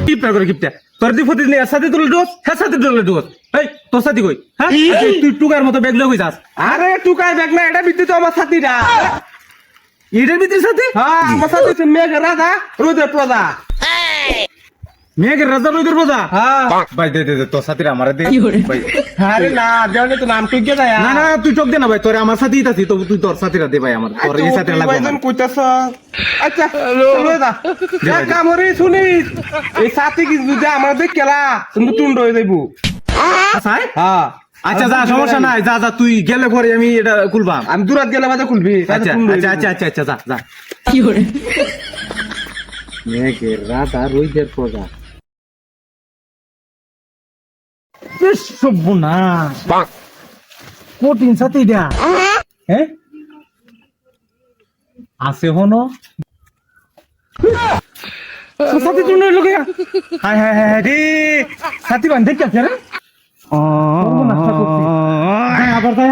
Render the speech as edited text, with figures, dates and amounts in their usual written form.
কিপটা করে কিপটা তোর দি ফতি নিয়ে সাথে তুলে দোস হ্যাঁ সাথে তুলে দোস এই তোর সাথে কই হ্যাঁ তুই টুকার মতো ব্যাগ লই যাস আরে টুকাই ব্যাগ না এটা বিদ্যুৎ আমার সাথীরা এটার ভিতরে সাথে হ্যাঁ আমার সাথে হচ্ছে মেঘ রাধা রোদের প্রজা মেঘের রাজা রইদের বোঝা হ্যাঁ ভাই দে দে দে তোর সাথে আমারে দে ভাই আরে না দেওয়ালে তো নাম টুকে যায় না না তুই টক দে না ভাই তোরে আমার সাথেই আছি তবু তুই তোর সাথে দে ভাই আমার তোর এই সাথে লাগবে ভাইজন কইতাছ আচ্ছা চলো দা এক কামরে শুনিস এই সাথে কি যদি আমাদের কেলা কিন্তু টুন্ড হয়ে যাইবো আচ্ছা হ্যাঁ আচ্ছা যা সমস্যা নাই যা যা তুই গেলে পরে আমি এটা খুলবাম আমি দূরাত গেলে বাজে খুলবি আচ্ছা আচ্ছা আচ্ছা আচ্ছা যা যা মেঘের রাজা রইদের প্রজা সর্বনাশ কঠিন সাথে এটা হ্যাঁ আছে হনো সাথে তুই নইলো কে হায় হায় হায় রে সাথী বান্ধে কে আছে রে ও আবার তাই